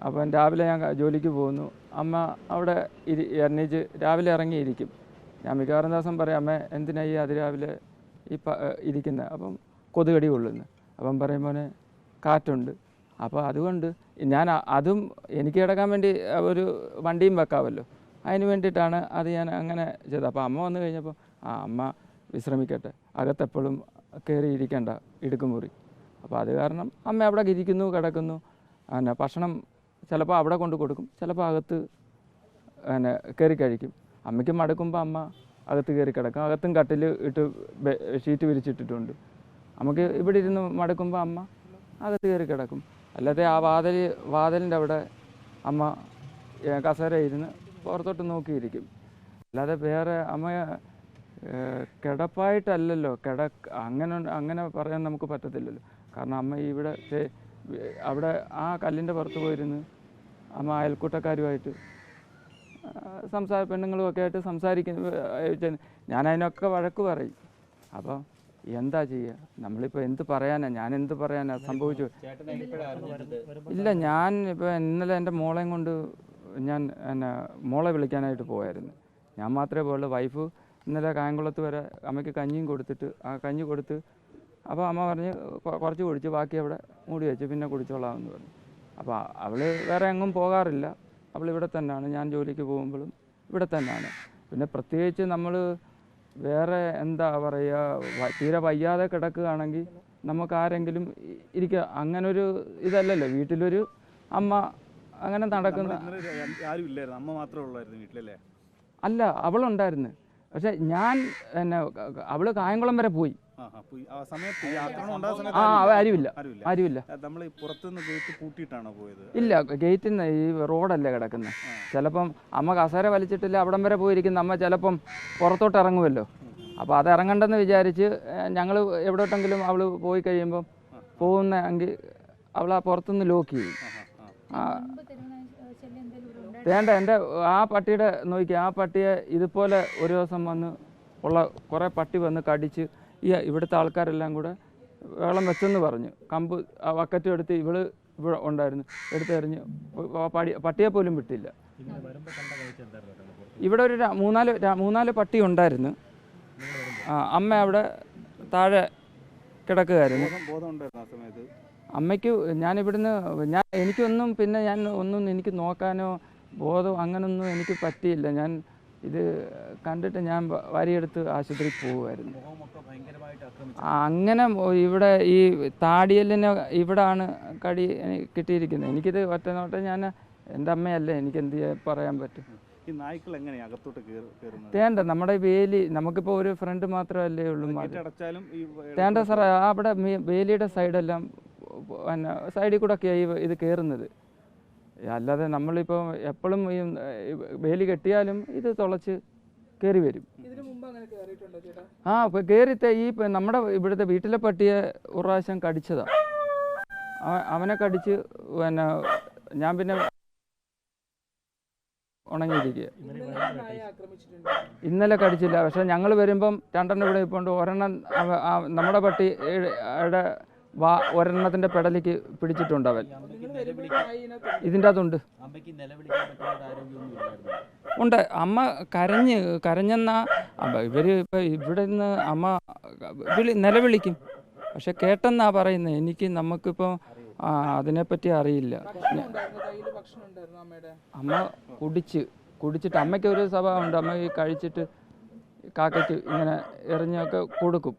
അപ്പം രാവിലെ ഞാൻ ജോലിക്ക് പോകുന്നു. അമ്മ അവിടെ എണ്ണീച്ച് രാവിലെ ഇറങ്ങിയിരിക്കും. ഞാൻ മിക്കവാറും ദിവസം പറയും, അമ്മ എന്തിനായി അതിരാവിലെ ഇരിക്കുന്നത്? അപ്പം കൊതുകടി കൊള്ളുന്നു. അപ്പം പറയും, മോനെ കാറ്റുണ്ട്. അപ്പോൾ അതുകൊണ്ട് ഞാൻ അതും എനിക്ക് കിടക്കാൻ വേണ്ടി ഒരു വണ്ടിയും വെക്കാമല്ലോ, അതിന് വേണ്ടിയിട്ടാണ് അത് ഞാൻ അങ്ങനെ ചെയ്തത്. അപ്പോൾ അമ്മ വന്നു കഴിഞ്ഞപ്പോൾ അമ്മ വിശ്രമിക്കട്ടെ, അകത്തെപ്പോഴും കയറി ഇരിക്കേണ്ട ഇടുക്കുമുറി. അപ്പോൾ അത് കാരണം അമ്മ അവിടെ ഇരിക്കുന്നു, കിടക്കുന്നു. പിന്നെ ഭക്ഷണം ചിലപ്പോൾ അവിടെ കൊണ്ട് കൊടുക്കും, ചിലപ്പോൾ അകത്ത് പിന്നെ കയറി കഴിക്കും. അമ്മയ്ക്ക് മടുക്കുമ്പോൾ അമ്മ അകത്ത് കയറി കിടക്കും. അകത്തും കട്ടിൽ ഇട്ട് ഷീറ്റ് വിരിച്ചിട്ടിട്ടുണ്ട്. നമുക്ക് ഇവിടെ ഇരുന്ന് മടുക്കുമ്പോൾ അമ്മ അകത്ത് കയറി കിടക്കും. അല്ലാതെ ആ വാതിലിൻ്റെ അവിടെ അമ്മ കസേര ഇരുന്ന് പുറത്തോട്ട് നോക്കിയിരിക്കും. അല്ലാതെ വേറെ അമ്മ കിടപ്പായിട്ടല്ലല്ലോ അങ്ങനെ പറയാൻ നമുക്ക് പറ്റത്തില്ലല്ലോ. കാരണം അമ്മ ഇവിടെ അവിടെ ആ കല്ലിൻ്റെ പുറത്ത് പോയിരുന്ന് അമ്മ അയൽക്കൂട്ടക്കാരുമായിട്ട് പെണ്ണുങ്ങളുമൊക്കെ ആയിട്ട് സംസാരിക്കുന്നു. ഞാൻ അതിനൊക്കെ വഴക്ക് പറയും. അപ്പം എന്താ ചെയ്യുക, നമ്മളിപ്പോൾ എന്ത് പറയാനാ, ഞാൻ എന്ത് പറയാനാ സംഭവിച്ചു? ഇല്ല, ഞാൻ ഇപ്പോൾ ഇന്നലെ എൻ്റെ മോളെയും കൊണ്ട് ഞാൻ മോളെ വിളിക്കാനായിട്ട് പോയായിരുന്നു. ഞാൻ മാത്രമേ പോയുള്ളൂ. വൈഫ് ഇന്നലെ കായംകുളത്ത് വരെ അമ്മയ്ക്ക് കഞ്ഞിയും കൊടുത്തിട്ട് ആ കഞ്ഞി കൊടുത്ത്, അപ്പോൾ അമ്മ പറഞ്ഞ് കുറച്ച് കുടിച്ച് ബാക്കി അവിടെ മൂടി വെച്ച് പിന്നെ കുടിച്ചോളാമെന്ന് പറഞ്ഞു. അപ്പോൾ അവൾ വേറെ എങ്ങും പോകാറില്ല, അവൾ ഇവിടെ തന്നെയാണ്. ഞാൻ ജോലിക്ക് പോകുമ്പോഴും ഇവിടെ തന്നെയാണ്. പിന്നെ പ്രത്യേകിച്ച് നമ്മൾ വേറെ എന്താ പറയുക, തീരെ വയ്യാതെ കിടക്കുകയാണെങ്കിൽ നമുക്ക് ആരെങ്കിലും ഇരിക്കുക, അങ്ങനൊരു ഇതല്ലല്ലോ. വീട്ടിലൊരു അമ്മ അങ്ങനെ നടക്കുന്ന അല്ല, അവളുണ്ടായിരുന്നു. പക്ഷെ ഞാൻ അവൾ കായംകുളം വരെ പോയി. ആരുമില്ല. ഇല്ല, ഗേറ്റിൽ നിന്ന് ഈ റോഡല്ലേ കിടക്കുന്നത്. ചിലപ്പം അമ്മ കസേര വലിച്ചിട്ടില്ല, അവിടം വരെ പോയിരിക്കുന്ന അമ്മ ചിലപ്പം പുറത്തോട്ട് ഇറങ്ങുമല്ലോ. അപ്പോൾ അത് ഇറങ്ങണ്ടെന്ന് വിചാരിച്ച് ഞങ്ങൾ എവിടോട്ടെങ്കിലും അവൾ പോയി കഴിയുമ്പം പോകുന്നെങ്കിൽ അവൾ ആ പുറത്തുനിന്ന് ലോക്ക് ചെയ്യും. വേണ്ട, എൻ്റെ ആ പട്ടിയുടെ നോക്കി, ആ പട്ടിയെ ഇതുപോലെ ഒരു ദിവസം വന്ന് കുറേ പട്ടി വന്ന് കടിച്ച് ഇവിടുത്തെ ആൾക്കാരെല്ലാം കൂടെ വെള്ളം വെച്ചെന്ന് പറഞ്ഞു. കമ്പ് വക്കറ്റും എടുത്ത് ഇവിടെ ഉണ്ടായിരുന്നു, എടുത്തെറിഞ്ഞ് പട്ടിയെ പോലും വിട്ടില്ല. ഇവിടെ ഒരു മൂന്നാല് പട്ടി ഉണ്ടായിരുന്നു. അമ്മ അവിടെ താഴെ കിടക്കുകയായിരുന്നു. അമ്മയ്ക്ക് എനിക്കൊന്നും പിന്നെ എനിക്ക് നോക്കാനോ ബോധം അങ്ങനൊന്നും എനിക്ക് പറ്റിയില്ല. ഞാൻ ഇത് കണ്ടിട്ട് ഞാൻ വാരിയെടുത്ത് ആശുപത്രിയിൽ പോകുമായിരുന്നു. അങ്ങനെ ഇവിടെ ഈ താടിയലിന് ഇവിടാണ് കടി കിട്ടിയിരിക്കുന്നത്. എനിക്കിത് ഒറ്റ നോട്ടം, ഞാൻ എൻ്റെ അമ്മയല്ലേ, എനിക്ക് എന്ത് പറയാൻ പറ്റും? തേണ്ട നമ്മുടെ വേലി, നമുക്കിപ്പോൾ ഒരു ഫ്രണ്ട് മാത്രമല്ലേ ഉള്ളൂ. തേണ്ട സാർ, അവിടെ വേലിയുടെ സൈഡെല്ലാം സൈഡിൽ കൂടെ ഒക്കെയാണ് ഇത് കയറുന്നത്. അല്ലാതെ നമ്മളിപ്പോൾ എപ്പോഴും ഈ വേലി കെട്ടിയാലും ഇത് തുളച്ച് കയറി വരും. ഇപ്പോൾ കയറിത്തെ ഈ നമ്മുടെ ഇവിടുത്തെ വീട്ടിലെ പട്ടിയെ ഒരു പ്രാവശ്യം കടിച്ചതാണ്. അവനെ കടിച്ച് ഞാൻ പിന്നെ ഉണങ്ങിയിരിക്കുക. ഇന്നലെ കടിച്ചില്ല, പക്ഷെ ഞങ്ങൾ വരുമ്പം രണ്ടെണ്ണം ഇവിടെ ഇപ്പോൾ ഒരെണ്ണം നമ്മുടെ പട്ടിയുടെ ഒരെണ്ണത്തിൻ്റെ പെടലിക്ക് പിടിച്ചിട്ടുണ്ട് അവൻ. ഇതിൻ്റെ അകത്തുണ്ട്. ഉണ്ട്. അമ്മ കരഞ്ഞെന്നാ ഇവർ ഇപ്പം ഇവിടെ നിന്ന് അമ്മ നിലവിളിക്കും, പക്ഷെ കേട്ടെന്നാ പറയുന്നത്. നമുക്കിപ്പോൾ അതിനെപ്പറ്റി അറിയില്ല. അമ്മ കുടിച്ചിട്ട് അമ്മയ്ക്ക് ഒരു സ്വഭാവമുണ്ട്. അമ്മ കഴിച്ചിട്ട് കാക്കയ്ക്ക് ഇങ്ങനെ എറിഞ്ഞൊക്കെ കൊടുക്കും.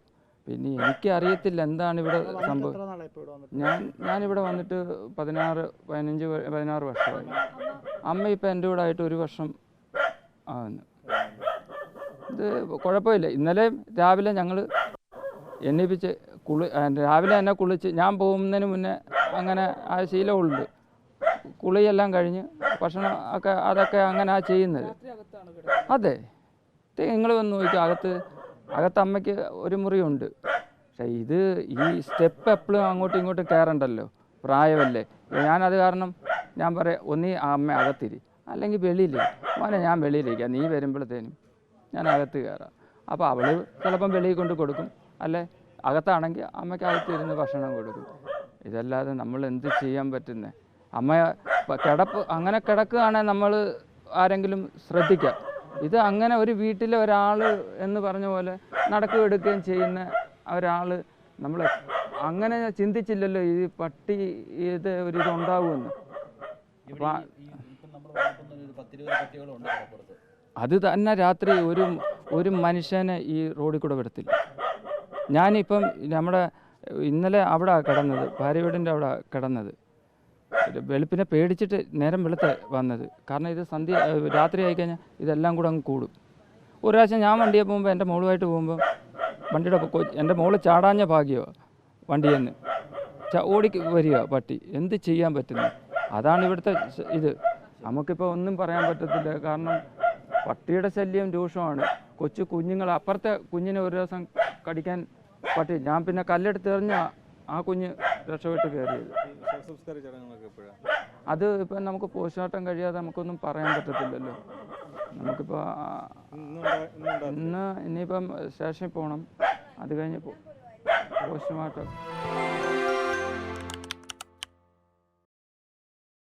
പിന്നെ എനിക്കറിയത്തില്ല എന്താണ് ഇവിടെ സംഭവം. ഞാനിവിടെ വന്നിട്ട് 16 വർഷമായി. അമ്മ ഇപ്പം എൻ്റെ കൂടെ ആയിട്ട് 1 വർഷം ആകുന്നു. ഇത് കുഴപ്പമില്ല. ഇന്നലെ രാവിലെ ഞങ്ങൾ എണ്ണിപ്പിച്ച് രാവിലെ എന്നെ കുളിച്ച്, ഞാൻ പോകുന്നതിന് മുന്നേ അങ്ങനെ ആ ശീലമുണ്ട്. കുളിയെല്ലാം കഴിഞ്ഞ് ഭക്ഷണം ഒക്കെ അതൊക്കെ അങ്ങനെ ചെയ്യുന്നത്. അതെ, നിങ്ങൾ വന്ന് നോക്കിയാൽ അകത്ത് അമ്മയ്ക്ക് ഒരു മുറിയുണ്ട്. പക്ഷേ ഈ സ്റ്റെപ്പ് എപ്പോഴും അങ്ങോട്ടും ഇങ്ങോട്ടും കയറണ്ടല്ലോ, പ്രായമല്ലേ. ഞാനത് കാരണം ഞാൻ പറയാം, ഒന്നീ അമ്മ അകത്തിരി, അല്ലെങ്കിൽ വെളിയിലേക്ക്. മോനെ ഞാൻ വെളിയിലേക്കാണ്, നീ വരുമ്പോഴത്തേനും ഞാൻ അകത്ത് കയറാം. അപ്പോൾ അവൾ ചിലപ്പം വെളിയിൽ കൊണ്ട് കൊടുക്കും, അല്ലേ അകത്താണെങ്കിൽ അമ്മയ്ക്ക് അകത്തിരുന്ന് ഭക്ഷണം കൊടുക്കും. ഇതല്ലാതെ നമ്മൾ എന്ത് ചെയ്യാൻ പറ്റുന്നത്? അമ്മ കിടപ്പ് അങ്ങനെ കിടക്കുകയാണെങ്കിൽ നമ്മൾ ആരെങ്കിലും ശ്രദ്ധിക്കാം. ഇത് അങ്ങനെ ഒരു വീട്ടിലെ ഒരാൾ എന്ന് പറഞ്ഞ പോലെ നടക്കുകയും എടുക്കുകയും ചെയ്യുന്ന ഒരാൾ നമ്മൾ അങ്ങനെ ചിന്തിച്ചില്ലല്ലോ ഈ പട്ടി ഇത് ഇതുണ്ടാവുമെന്ന്. അപ്പം അത് തന്നെ രാത്രി ഒരു മനുഷ്യനെ ഈ റോഡിൽ കൂടെ വിടത്തില്ല. ഞാനിപ്പം നമ്മുടെ ഇന്നലെ അവിടെ കിടന്നത്, ഭാര്യ വീടിൻ്റെ അവിടെ കിടന്നത്. വെളുപ്പിനെ പേടിച്ചിട്ട് നേരം വെളുത്ത് വന്നത്. കാരണം ഇത് രാത്രി ആയിക്കഴിഞ്ഞാൽ ഇതെല്ലാം കൂടെ അങ്ങ് കൂടും. ഒരു പ്രാവശ്യം ഞാൻ വണ്ടിയെ പോകുമ്പോൾ എൻ്റെ മോളുമായിട്ട് പോകുമ്പോൾ വണ്ടിയുടെ എൻ്റെ മോള് ചാടാഞ്ഞ ഭാഗ്യമോ വണ്ടിയിൽ നിന്ന് ഓടി വരിക പട്ടി. എന്ത് ചെയ്യാൻ പറ്റുന്നു? അതാണ് ഇവിടുത്തെ ഇത്. നമുക്കിപ്പോൾ ഒന്നും പറയാൻ പറ്റത്തില്ല. കാരണം പട്ടിയുടെ ശല്യം രൂക്ഷമാണ്. കൊച്ചു കുഞ്ഞുങ്ങൾ അപ്പുറത്തെ കുഞ്ഞിനെ ഒരു ദിവസം കടിക്കാൻ പട്ടി, ഞാൻ പിന്നെ കല്ലെടുത്ത് എറിഞ്ഞ ആ കുഞ്ഞ് രക്ഷപ്പെട്ട് കയറിയത്. അത് ഇപ്പം നമുക്ക് പോസ്റ്റ്മോർട്ടം കഴിയാതെ നമുക്കൊന്നും പറയാൻ പറ്റത്തില്ലല്ലോ. നമുക്കിപ്പോൾ ഇനിയിപ്പം സ്റ്റേഷനിൽ പോകണം. അത് കഴിഞ്ഞ് പോസ്റ്റ്മോർട്ടം